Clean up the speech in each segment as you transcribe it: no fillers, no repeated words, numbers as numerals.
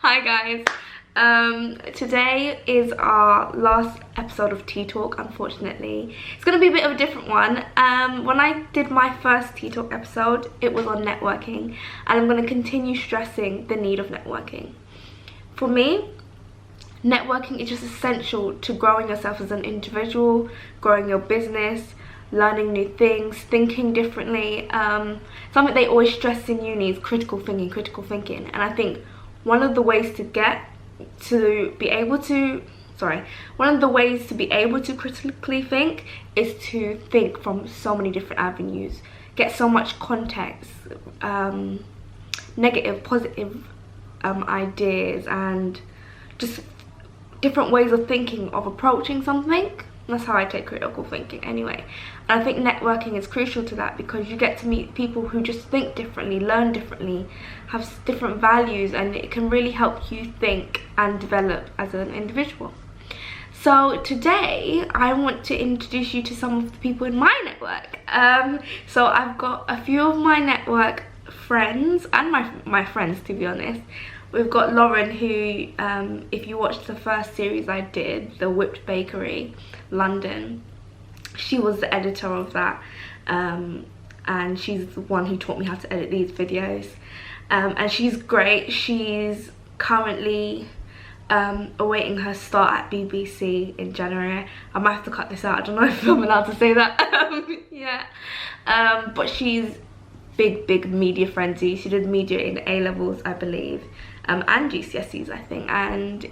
Hi guys. Today is our last episode of Tea Talk, unfortunately. It's going to be a bit of a different one. When I did my first Tea Talk episode, it was on networking, and I'm going to continue stressing the need of networking. For me, networking is just essential to growing yourself as an individual, growing your business, learning new things, thinking differently. Something they always stress in uni is critical thinking, and I think one of the ways to be able to critically think is to think from so many different avenues, get so much context, negative, positive ideas, and just different ways of thinking, of approaching something. That's how I take critical thinking anyway. And I think networking is crucial to that, because you get to meet people who just think differently, learn differently, have different values, and it can really help you think and develop as an individual. So today I want to introduce you to some of the people in my network. So I've got a few of my network friends, and my friends, to be honest. We've got Lauren, who, if you watched the first series I did, The Whipped Bakery, London, she was the editor of that, and she's the one who taught me how to edit these videos. And she's great. She's currently awaiting her start at BBC in January. I might have to cut this out, I don't know if I'm allowed to say that. Yeah. But she's big media frenzy. She did media in A-levels, I believe, and GCSEs, I think, and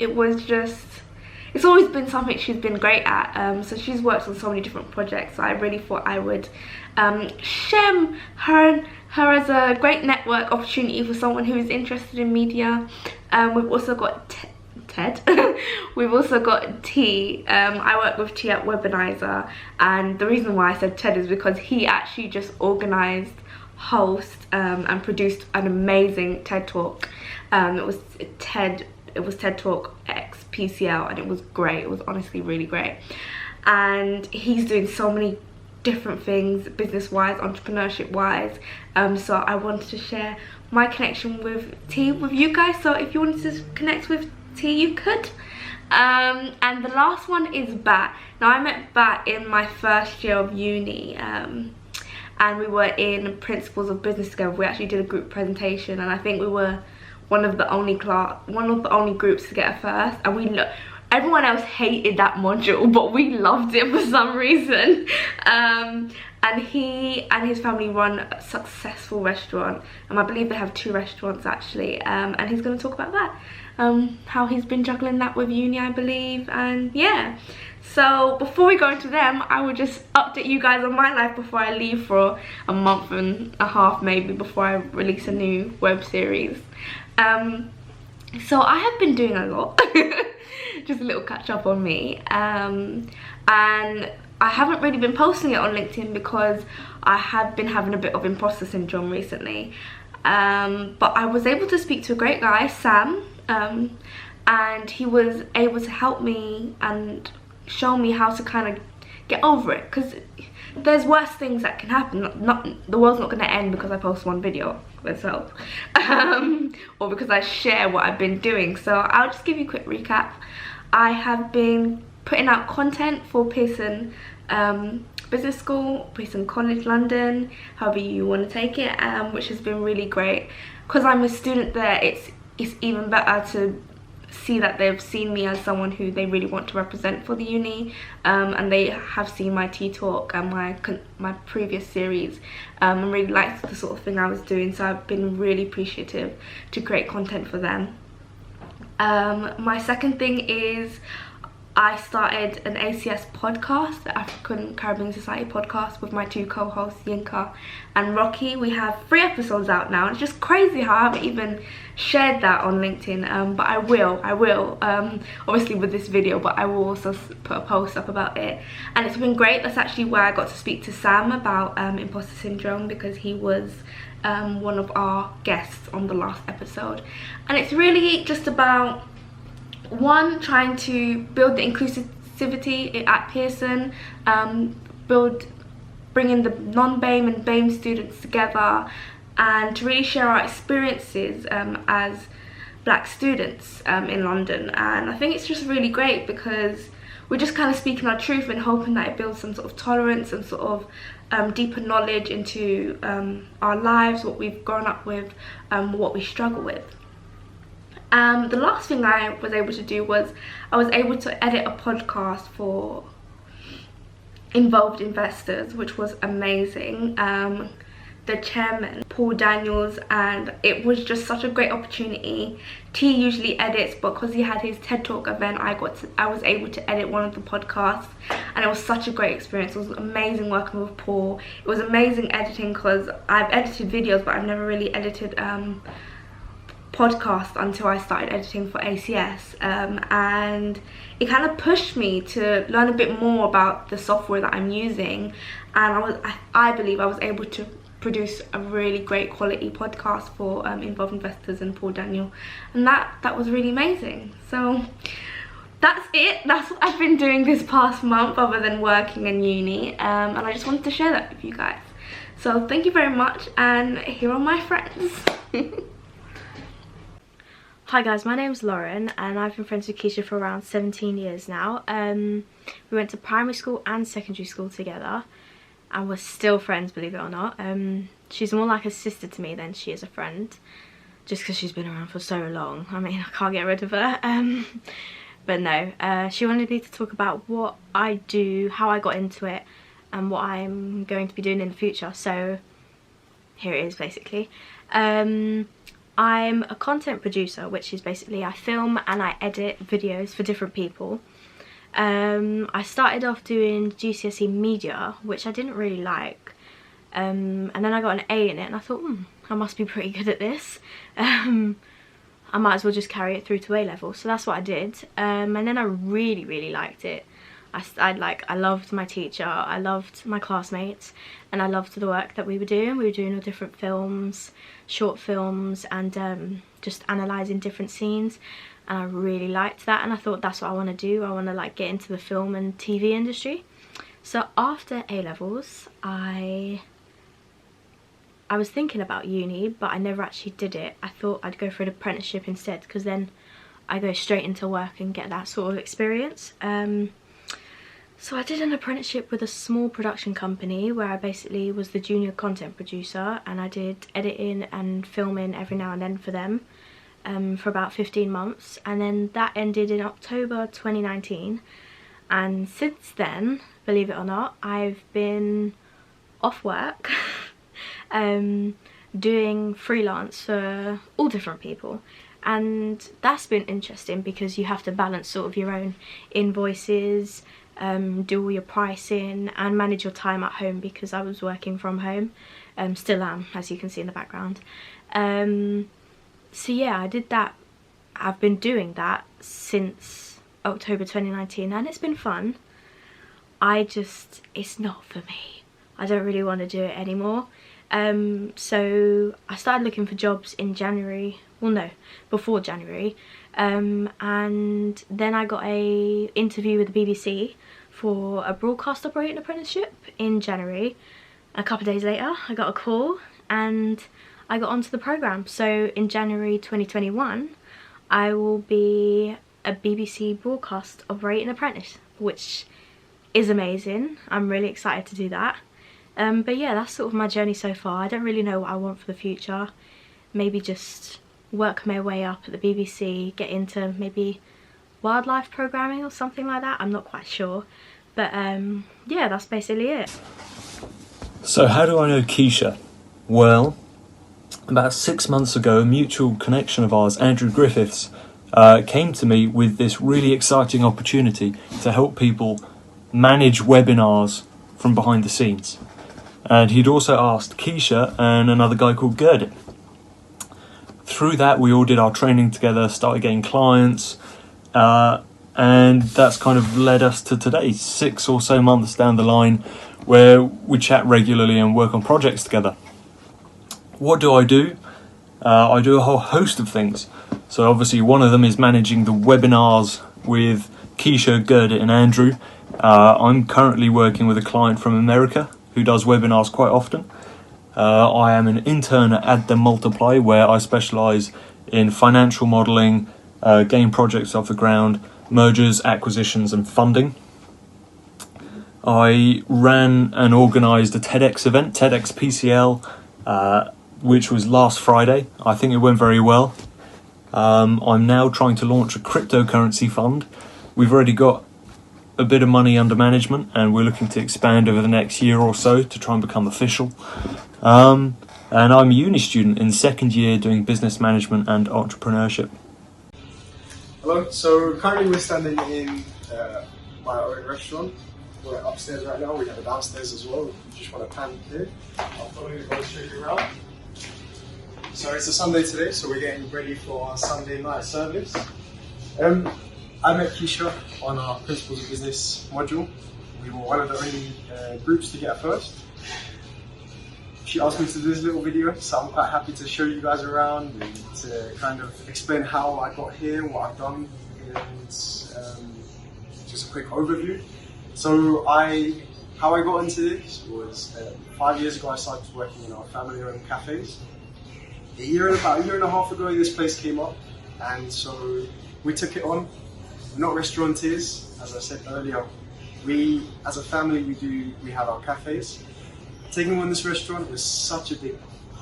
it's always been something she's been great at. So she's worked on so many different projects, so I really thought I would share her as a great network opportunity for someone who is interested in media. We've also got Ted. We've also got T. I work with T at Webinizer, and the reason why I said Ted is because he actually just organised, host, and produced an amazing TED Talk. It was TED Talk X PCL, and it was great. It was honestly really great. And he's doing so many different things, business-wise, entrepreneurship-wise. So I wanted to share my connection with T with you guys. So if you wanted to connect with T, you could. And the last one is Bat. Now, I met Bat in my first year of uni. And we were in Principles of Business together. We actually did a group presentation, and I think we were one of the only groups to get a first, and everyone else hated that module, but we loved it for some reason. And he and his family run a successful restaurant, and I believe they have 2 restaurants actually, and he's going to talk about that, how he's been juggling that with uni, I believe. And yeah, so before we go into them, I will just update you guys on my life before I leave for a month and a half maybe, before I release a new web series. So I have been doing a lot. Just a little catch up on me, and I haven't really been posting it on LinkedIn because I have been having a bit of imposter syndrome recently. But I was able to speak to a great guy, Sam, and he was able to help me and show me how to kind of get over it, because there's worse things that can happen. The world's not going to end because I post one video myself, or because I share what I've been doing. So I'll just give you a quick recap. I have been putting out content for Pearson Business School, Pearson College London, however you want to take it, which has been really great. Because I'm a student there, it's even better to see that they've seen me as someone who they really want to represent for the uni, and they have seen my Tea Talk and my previous series, and really liked the sort of thing I was doing. So I've been really appreciative to create content for them. My second thing is I started an ACS podcast, the African Caribbean Society podcast, with my 2 co-hosts, Yinka and Rocky. We have 3 episodes out now. It's just crazy how I haven't even shared that on LinkedIn, but I will, obviously with this video, but I will also put a post up about it. And it's been great. That's actually where I got to speak to Sam about imposter syndrome, because he was one of our guests on the last episode. And it's really just about, one, trying to build the inclusivity at Pearson, bringing the non-BAME and BAME students together, and to really share our experiences as black students in London, and I think it's just really great because we're just kind of speaking our truth and hoping that it builds some sort of tolerance and sort of deeper knowledge into our lives, what we've grown up with, what we struggle with. The last thing I was able to do was I was able to edit a podcast for involved investors, which was amazing. The chairman, Paul Daniels, and it was just such a great opportunity. T usually edits, but because he had his TED Talk event, I was able to edit one of the podcasts, and it was such a great experience. It was amazing working with Paul. It was amazing editing because I've edited videos, but I've never really edited podcast until I started editing for ACS, and it kind of pushed me to learn a bit more about the software that I'm using, and I believe I was able to produce a really great quality podcast for involved investors and Paul Daniel, and that was really amazing. So that's it. That's what I've been doing this past month other than working in uni, and I just wanted to share that with you guys. So thank you very much, and here are my friends. Hi guys, my name's Lauren and I've been friends with Keisha for around 17 years now. We went to primary school and secondary school together and we're still friends, believe it or not. She's more like a sister to me than she is a friend, just because she's been around for so long. I mean, I can't get rid of her. But no, she wanted me to talk about what I do, how I got into it, and what I'm going to be doing in the future. So here it is basically. I'm a content producer, which is basically I film and I edit videos for different people. I started off doing GCSE media, which I didn't really like, and then I got an A in it and I thought, I must be pretty good at this. I might as well just carry it through to A level, so that's what I did. And then I really liked it. I loved my teacher, I loved my classmates, and I loved the work that we were doing. We were doing all different films, short films, and just analysing different scenes, and I really liked that, and I thought that's what I want to do. I want to like get into the film and TV industry. So after A levels, I was thinking about uni, but I never actually did it. I thought I'd go for an apprenticeship instead, because then I go straight into work and get that sort of experience. So I did an apprenticeship with a small production company where I basically was the junior content producer, and I did editing and filming every now and then for them for about 15 months, and then that ended in October 2019, and since then, believe it or not, I've been off work doing freelance for all different people. And that's been interesting because you have to balance sort of your own invoices, do all your pricing and manage your time at home, because I was working from home, still am, as you can see in the background. So yeah, I did that. I've been doing that since October 2019 and it's been fun. It's not for me. I don't really want to do it anymore. So I started looking for jobs in January, well no, before January, and then I got a interview with the BBC for a broadcast operating apprenticeship in January. A couple of days later I got a call and I got onto the programme. So in January 2021 I will be a BBC broadcast operating apprentice, which is amazing. I'm really excited to do that. But yeah, that's sort of my journey so far. I don't really know what I want for the future. Maybe just work my way up at the BBC, get into maybe wildlife programming or something like that. I'm not quite sure. But yeah, that's basically it. So how do I know Keisha? Well, about 6 months ago, a mutual connection of ours, Andrew Griffiths, came to me with this really exciting opportunity to help people manage webinars from behind the scenes. And he'd also asked Keisha and another guy called Gerdit. Through that, we all did our training together, started getting clients, and that's kind of led us to today, 6 or so months down the line, where we chat regularly and work on projects together. What do? I do a whole host of things. So obviously one of them is managing the webinars with Keisha, Gerdit and Andrew. I'm currently working with a client from America who does webinars quite often. I am an intern at Add Them Multiply, where I specialise in financial modelling, getting projects off the ground, mergers, acquisitions and funding. I ran and organised a TEDx event, TEDx PCL, which was last Friday. I think it went very well. I'm now trying to launch a cryptocurrency fund. We've already got a bit of money under management and we're looking to expand over the next year or so to try and become official. And I'm a uni student in second year doing business management and entrepreneurship. Hello, so currently we're standing in my own restaurant. We're upstairs right now, we have a downstairs as well. We just want to pan here. I'll follow you guys straight around. So it's a Sunday today, so we're getting ready for our Sunday night service. I met Keisha on our Principles of Business module. We were one of the only groups to get first. She asked me to do this little video, so I'm quite happy to show you guys around and to kind of explain how I got here, what I've done, and just a quick overview. So how I got into this was 5 years ago I started working in our family-owned cafes. About a year and a half ago this place came up, and so we took it on. We're not restaurateurs, as I said earlier. We, as a family, we have our cafes. Taking on this restaurant was such a big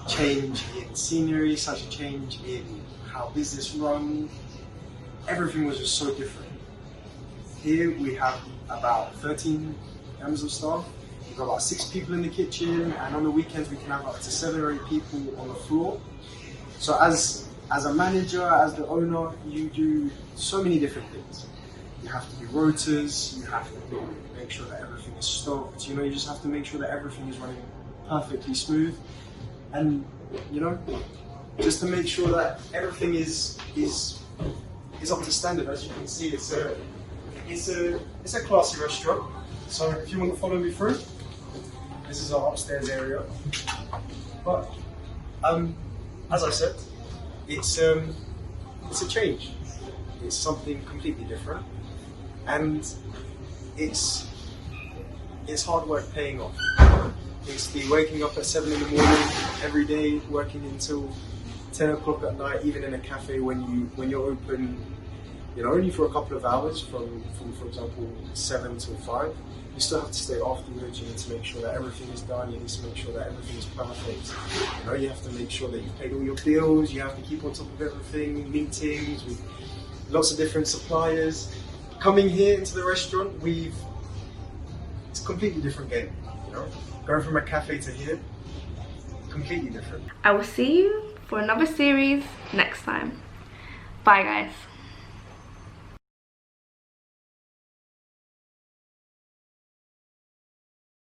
change in scenery, such a change in how business run. Everything was just so different. Here we have about 13 members of staff. We've got about 6 people in the kitchen, and on the weekends we can have up to 7 or 8 people on the floor. So as a manager, as the owner, you do so many different things. You have to do rotas, you have to make sure that everything is stocked, you just have to make sure that everything is running perfectly smooth. And, just to make sure that everything is up to standard. As you can see, it's a classy restaurant. So if you want to follow me through, this is our upstairs area. But as I said, it's a change. It's something completely different, and it's hard work paying off. It's the waking up at 7 in the morning every day, working until 10 o'clock at night, even in a cafe when you're open, only for a couple of hours, from for example 7 till 5. You still have to stay afterwards. You need to make sure that everything is done. You need to make sure that everything is perfect. You have to make sure that you've paid all your bills. You have to keep on top of everything. Meetings with lots of different suppliers. Coming here into the restaurant, it's a completely different game. Going from a cafe to here, completely different. I will see you for another series next time. Bye guys.